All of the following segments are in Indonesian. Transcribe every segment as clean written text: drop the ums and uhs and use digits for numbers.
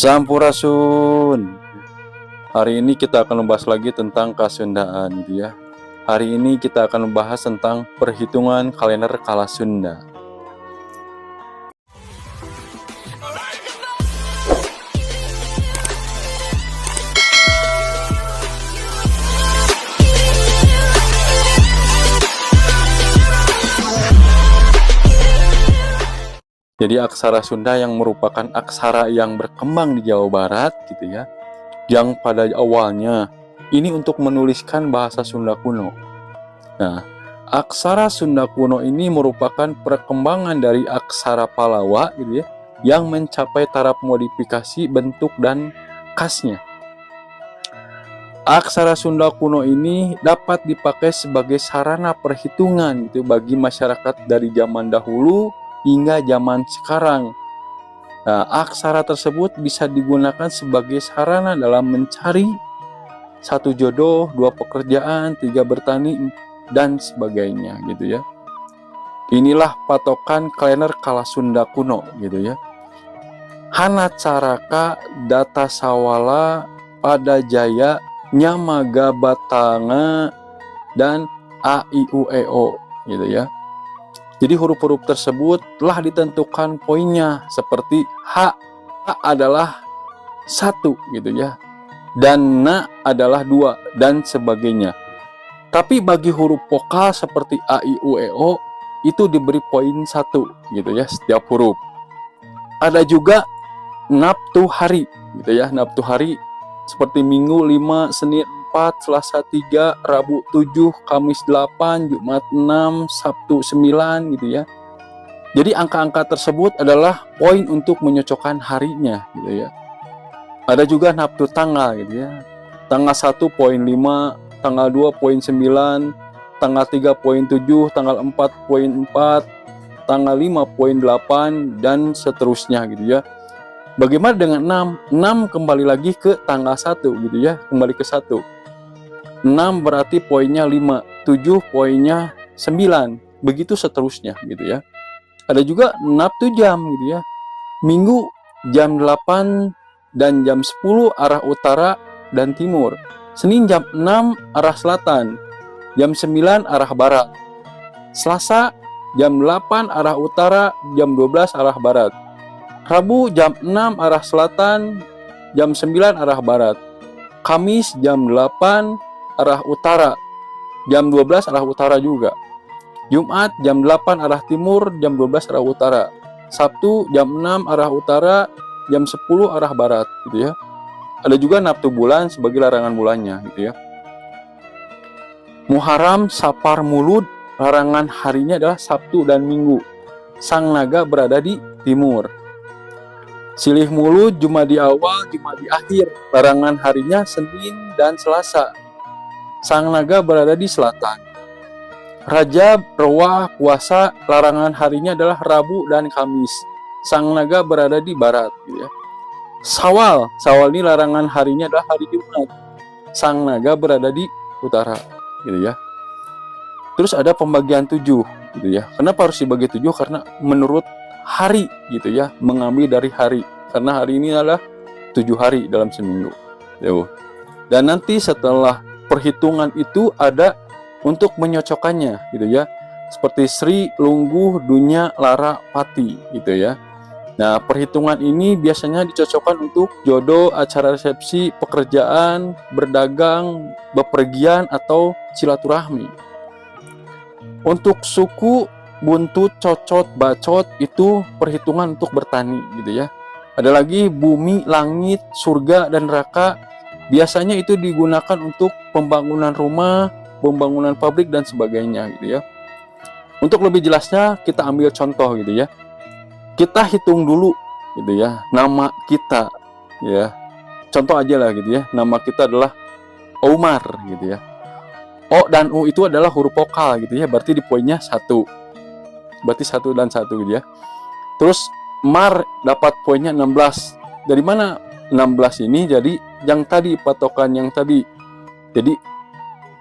Sampurasun. Hari ini kita akan membahas lagi tentang Kasundaan gitu ya. Hari ini kita akan membahas tentang perhitungan kalender Kala Sunda. Jadi aksara Sunda yang merupakan aksara yang berkembang di Jawa Barat gitu ya, yang pada awalnya ini untuk menuliskan bahasa Sunda kuno. Nah, aksara Sunda kuno ini merupakan perkembangan dari aksara Palawa gitu ya, yang mencapai taraf modifikasi bentuk dan khasnya. Aksara Sunda kuno ini dapat dipakai sebagai sarana perhitungan gitu bagi masyarakat dari zaman dahulu hingga zaman sekarang. Nah, aksara tersebut bisa digunakan sebagai sarana dalam mencari 1 jodoh, 2 pekerjaan, 3 bertani, dan sebagainya gitu ya. Inilah patokan kalender Kala Sunda kuno gitu ya. Hanacaraka Data Sawala Pada Jaya Nyamaga Batanga dan A I U E O gitu ya. Jadi huruf-huruf tersebut telah ditentukan poinnya seperti H adalah 1 gitu ya, dan Na adalah 2 dan sebagainya. Tapi bagi huruf vokal seperti A I U E O itu diberi poin 1 gitu ya setiap huruf. Ada juga naftu hari gitu ya, naftu hari seperti Minggu 5, Senin 4, Selasa 3, Rabu 7, Kamis 8, Jumat 6, Sabtu 9 gitu ya. Jadi angka-angka tersebut adalah poin untuk menyocokkan harinya gitu ya. Ada juga naftu tanggal gitu ya. Tanggal 1 poin 5, tanggal 2 poin 9, tanggal 3 poin 7, tanggal 4 poin 4, tanggal 5 poin 8 dan seterusnya gitu ya. Bagaimana dengan 6? 6 kembali lagi ke tanggal 1 gitu ya, kembali ke 1. 6 berarti poinnya 5, 7 poinnya 9, begitu seterusnya gitu ya. Ada juga naftu jam gitu ya. Minggu jam 8 dan jam 10 arah utara dan timur. Senin jam 6 arah selatan, jam 9 arah barat. Selasa jam 8 arah utara, jam 12 arah barat. Rabu jam 6 arah selatan, jam 9 arah barat. Kamis jam 8 arah utara, jam 12 arah utara juga. Jumat jam 8 arah timur, jam 12 arah utara. Sabtu jam 6 arah utara, jam 10 arah barat gitu ya. Ada juga naftu bulan sebagai larangan bulannya gitu ya. Muharram, Safar, Mulud, larangan harinya adalah Sabtu dan Minggu. Sang naga berada di timur. Silih Mulud, Jumadi awal, Jumadi akhir, larangan harinya Senin dan Selasa. Sang naga berada di selatan. Rajab, Rewah, puasa, larangan harinya adalah Rabu dan Kamis. Sang naga berada di barat gitu ya. Syawal, Syawal ini larangan harinya adalah hari Jumat. Sang naga berada di utara gitu ya. Terus ada pembagian 7 gitu ya. Kenapa harus dibagi 7? Karena menurut hari gitu ya, mengambil dari hari. Karena hari ini adalah 7 hari dalam seminggu. Dan nanti setelah perhitungan itu ada untuk menyocokkannya gitu ya, seperti Sri, Lungguh, Dunya, Lara, Pati gitu ya. Nah, perhitungan ini biasanya dicocokkan untuk jodoh, acara resepsi, pekerjaan, berdagang, bepergian, atau silaturahmi. Untuk suku, buntut, cocot, bacot itu perhitungan untuk bertani gitu ya. Ada lagi bumi, langit, surga, dan neraka. Biasanya itu digunakan untuk pembangunan rumah, pembangunan pabrik, dan sebagainya gitu ya. Untuk lebih jelasnya kita ambil contoh gitu ya. Kita hitung dulu gitu ya, nama kita ya. Contoh aja lah gitu ya. Nama kita adalah Omar gitu ya. O dan U itu adalah huruf vokal gitu ya. Berarti di poinnya 1. Berarti 1 dan 1 gitu ya. Terus Mar dapat poinnya 16. Dari mana 16 ini? Jadi yang tadi, patokan yang tadi. Jadi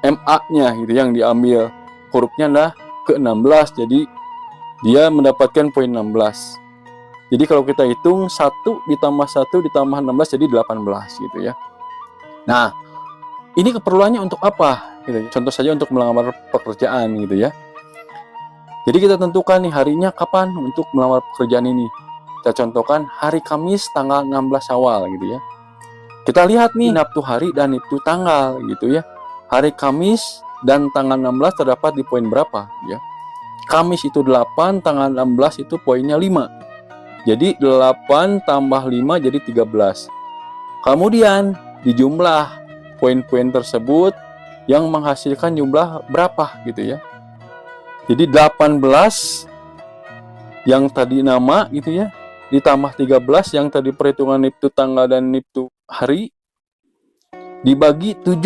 MA-nya gitu yang diambil. Hurufnya adalah ke-16. Jadi dia mendapatkan poin 16. Jadi kalau kita hitung 1 ditambah 1 ditambah 16 jadi 18 gitu ya. Nah, ini keperluannya untuk apa? Gitu. Contoh saja untuk melamar pekerjaan gitu ya. Jadi kita tentukan nih harinya kapan untuk melamar pekerjaan ini. Kita contohkan hari Kamis tanggal 16 Syawal gitu ya. Kita lihat nih naftu hari dan naftu tanggal gitu ya. Hari Kamis dan tanggal 16 terdapat di poin berapa ya. Kamis itu 8, tanggal 16 itu poinnya 5. Jadi 8 tambah 5 jadi 13. Kemudian dijumlah poin-poin tersebut yang menghasilkan jumlah berapa gitu ya. Jadi 18 yang tadi nama gitu ya, ditambah 13 yang tadi perhitungan niftu tanggal dan niftu hari dibagi 7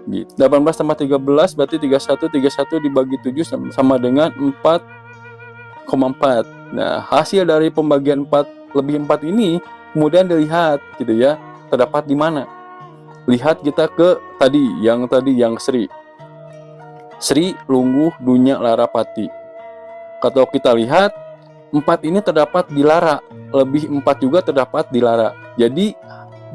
gitu. 18 tambah 13 berarti 31 dibagi 7 sama dengan 4,4. Nah, hasil dari pembagian 4/4 ini kemudian dilihat gitu ya, terdapat di mana. Lihat kita ke yang Sri, Lungguh, Dunya, Larapati. Kalau kita lihat 4 ini terdapat di Lara, lebih 4 juga terdapat di Lara. Jadi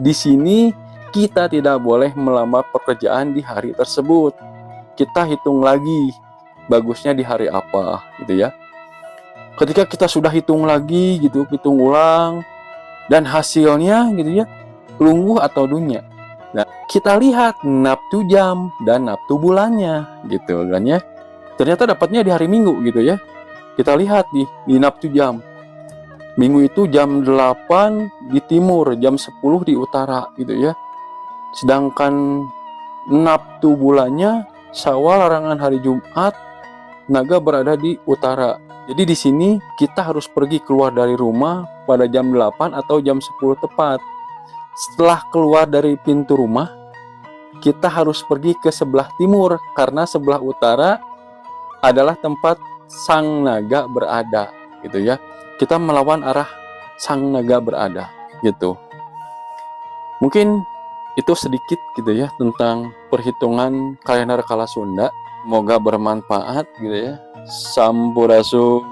di sini kita tidak boleh melamar pekerjaan di hari tersebut. Kita hitung lagi bagusnya di hari apa gitu ya. Ketika kita sudah hitung lagi gitu, hitung ulang dan hasilnya gitu ya, Lungguh atau Dunya. Nah, kita lihat naftu jam dan naftu bulannya gitu kan ya. Ternyata dapatnya di hari Minggu gitu ya. Kita lihat di naftu jam. Minggu itu jam 8 di timur, jam 10 di utara gitu ya. Sedangkan naftu bulannya Syawal larangan hari Jumat, naga berada di utara. Jadi di sini kita harus pergi keluar dari rumah pada jam 8 atau jam 10 tepat. Setelah keluar dari pintu rumah, kita harus pergi ke sebelah timur karena sebelah utara adalah tempat sang naga berada gitu ya. Kita melawan arah sang naga berada gitu. Mungkin itu sedikit gitu ya tentang perhitungan kalender Kala Sunda. Semoga bermanfaat gitu ya. Sampurasun.